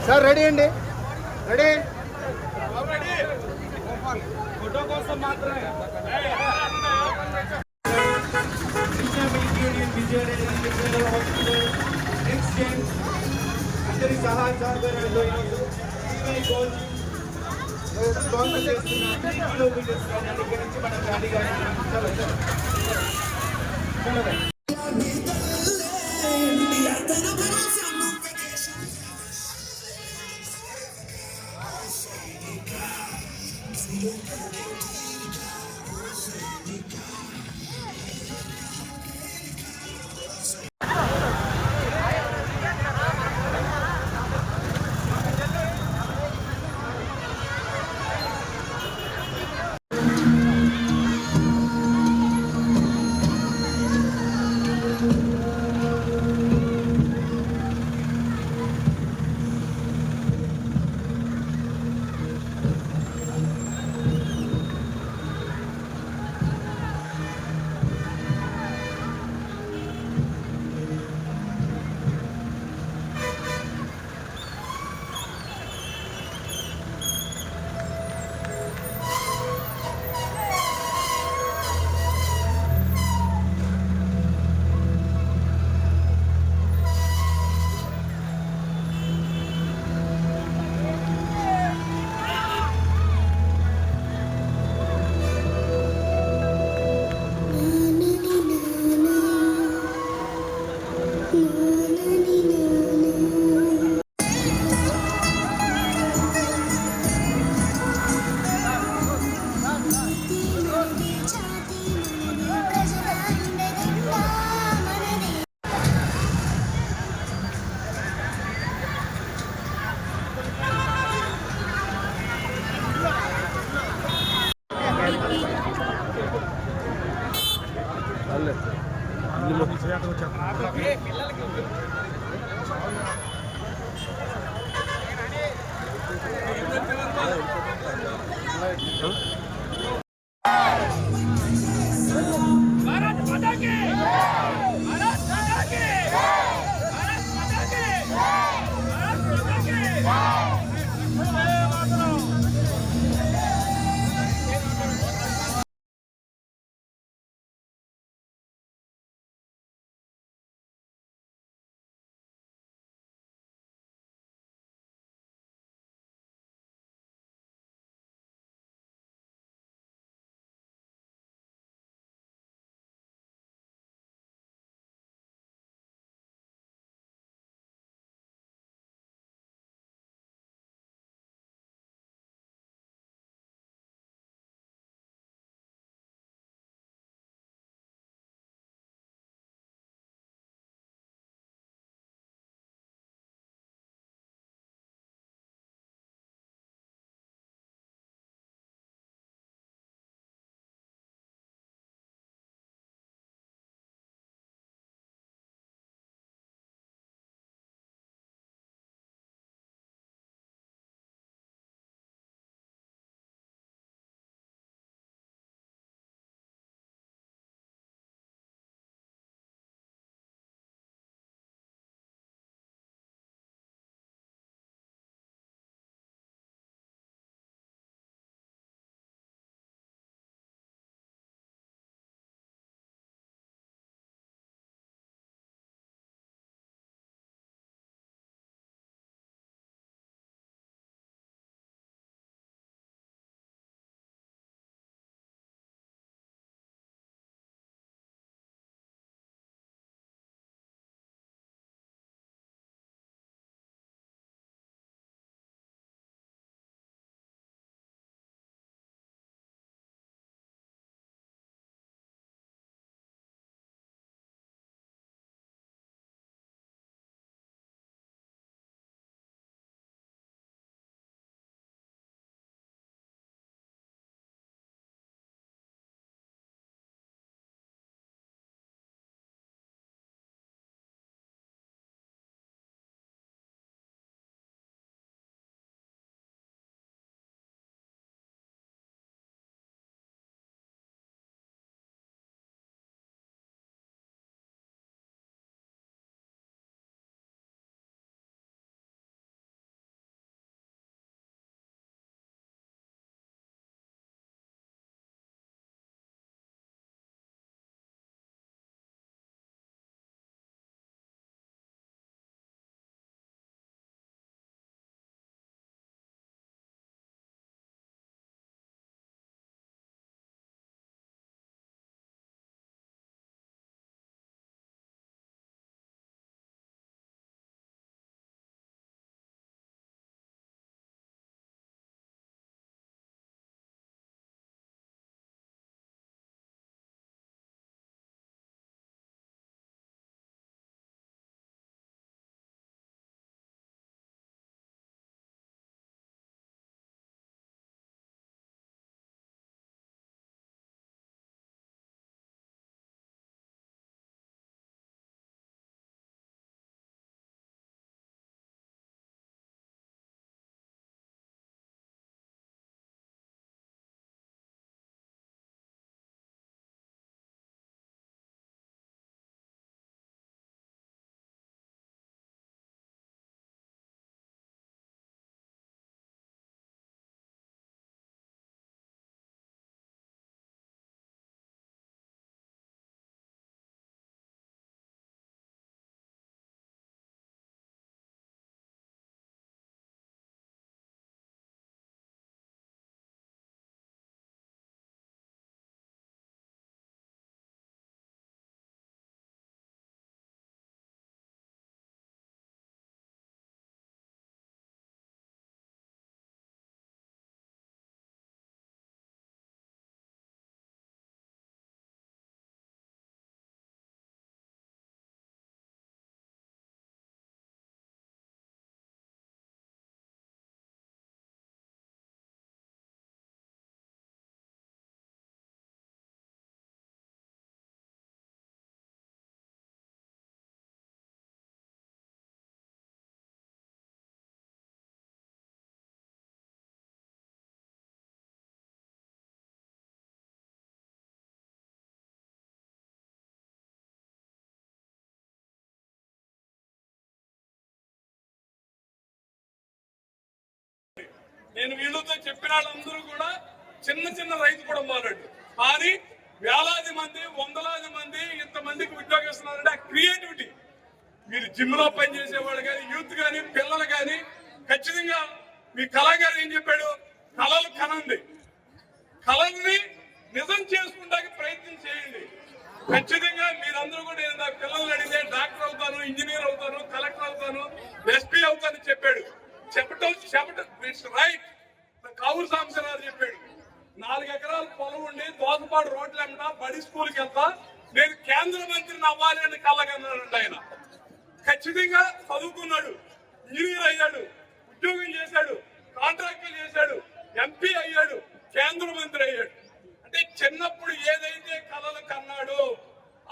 Sir ready అండి, ready. Photo కోసం మాత్రమే. అందరి సహాయ సహకారాలతో స్పాన్సర్ చేస్తున్న కిలోమీటర్స్ దగ్గర నుంచి మనం ఖాళీగా నేను వీళ్ళతో చెప్పిన వాళ్ళందరూ కూడా చిన్న చిన్న రైతు కుటుంబాలు, కానీ వేలాది మంది, వందలాది మంది, ఇంతమందికి ఉద్యోగం ఇస్తున్నారంటే ఆ క్రియేటివిటీ. మీరు జిమ్ లో పనిచేసే వాళ్ళు కానీ, యూత్ కానీ, పిల్లలు కానీ, ఖచ్చితంగా మీ కళాకారు ఏం చెప్పాడు, కళలు కనండి, కళల్ని నిజం చేసుకుంటానికి ప్రయత్నం చేయండి. ఖచ్చితంగా మీరందరూ కూడా నా పిల్లలు అడిగితే డాక్టర్ అవుతాను, ఇంజనీర్ అవుతాను, కలెక్టర్ అవుతాను, ఎస్పీ అవుతాను చెప్పాడు. చెప్పటం ఇట్స్ రైట్. కావురు సాంబశివరావు చెప్పాడు, 4 ఎకరాల పొలం ఉండి దోసపాడు రోడ్లు వెంట బడి స్కూల్కి వెళ్తా, నేను కేంద్ర మంత్రిని అవ్వాలి అని కళ్ళగన్నాడు ఆయన. ఖచ్చితంగా చదువుకున్నాడు, ఇంజనీర్ అయ్యాడు, ఉద్యోగం చేశాడు, కాంట్రాక్టులు చేశాడు, ఎంపీ అయ్యాడు, కేంద్ర మంత్రి అయ్యాడు. అంటే చిన్నప్పుడు ఏదైతే కళలు కన్నాడో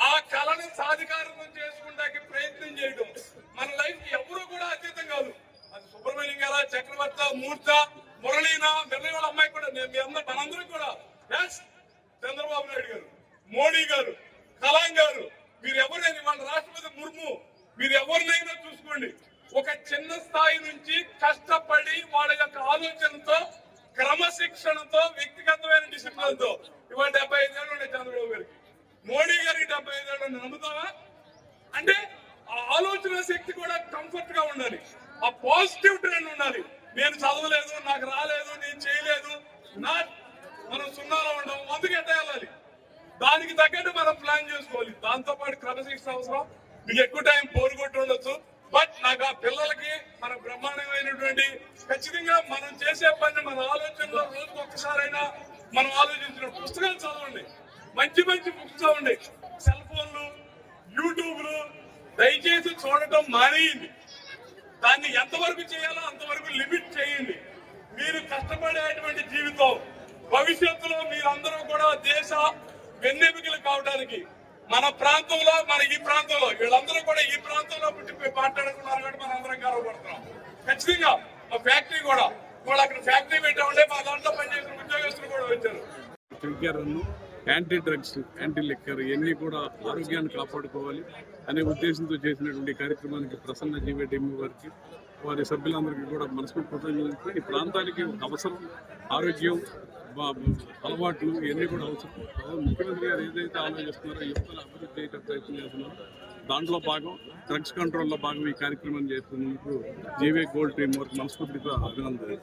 ఆ కళని సాధికారం చేసుకుంటానికి ప్రయత్నం చేయడం మన లైఫ్ ఎవరు కూడా అతీతం కాదు. అది సుబ్రహ్మణ్యం గారా, చక్రవర్త, మూర్త, మురళీనా, వాళ్ళ అమ్మాయి కూడా, మనందరూ కూడా, చంద్రబాబు నాయుడు గారు, మోడీ గారు, కలాం గారు, మీరు ఎవరైనా వాళ్ళ రాష్ట్రపతి ముర్ము, మీరు ఎవరినైనా చూసుకోండి, ఒక చిన్న స్థాయి నుంచి కష్టపడి వాళ్ళ యొక్క ఆలోచనతో, క్రమశిక్షణతో, వ్యక్తిగతమైన డిసిప్లిన్ తో ఇవాళ 75 ఏళ్ళు ఉండే చంద్రబాబు గారికి, మోడీ గారికి 75 ఏళ్ళు ఉండే. నమ్ముతావా? అంటే ఆ ఆలోచన శక్తి కూడా కంఫర్ట్ గా ఉండాలి, ఆ పాజిటివ్ ట్రెండ్ ఉండాలి. నేను చదవలేదు, నాకు రాలేదు, నేను చేయలేదు, మనం సున్నాలో ఉండడం, అందుకు ఎట్ట వెళ్ళాలి, దానికి తగ్గట్టు మనం ప్లాన్ చేసుకోవాలి. దాంతో పాటు క్రమశిక్షణ అవసరం. మీకు ఎక్కువ టైం పోరుగొట్టు ఉండొచ్చు, బట్ నాకు ఆ పిల్లలకి మన బ్రహ్మాండమైనటువంటి, ఖచ్చితంగా మనం చేసే పని, మన ఆలోచనలో రోజుకు ఒక్కసారైనా మనం ఆలోచించిన పుస్తకాలు చదవండి, మంచి మంచి బుక్స్ చదవండి. సెల్ ఫోన్లు, యూట్యూబ్లు దయచేసి చూడటం మానేయండి. దాన్ని ఎంతవరకు చేయాలో అంతవరకు లిమిట్ చేయండి. మీరు కష్టపడేటువంటి జీవితం, భవిష్యత్తులో మీరందరూ కూడా దేశ వెన్నెముకలు కావడానికి, మన ప్రాంతంలో, మన ఈ ప్రాంతంలో, వీళ్ళందరూ కూడా ఈ ప్రాంతంలో పుట్టి మాట్లాడుకున్నారు కాబట్టి మనం అందరం గర్వపడుతున్నాం. ఖచ్చితంగా మా ఫ్యాక్టరీ కూడా, వాళ్ళు అక్కడ ఫ్యాక్టరీ పెట్టామంటే మా దాంట్లో పనిచేసిన ఉద్యోగస్తులు కూడా వచ్చారు. యాంటీ డ్రగ్స్, యాంటీ లిక్కర్ ఇవన్నీ కూడా ఆరోగ్యాన్ని కాపాడుకోవాలి అనే ఉద్దేశంతో చేసినటువంటి కార్యక్రమానికి ప్రసన్న జీవేటీఎం వారికి, వారి సభ్యులందరికీ కూడా మనస్ఫూర్తి కృతజ్ఞతలు. ఈ ప్రాంతానికి అవసరం ఆరోగ్యం, అలవాట్లు ఇవన్నీ కూడా అవసరం. ముఖ్యమంత్రి గారు ఏదైతే ఆలోచిస్తున్నారో, యువతను అభివృద్ధి చేయడం ప్రయత్నం చేస్తున్నారో దాంట్లో భాగం, డ్రగ్స్ కంట్రోల్లో భాగం ఈ కార్యక్రమం చేస్తున్నందుకు జీవే గోల్డ్ టీం వారికి మనస్ఫూర్తిగా అభినందనలు.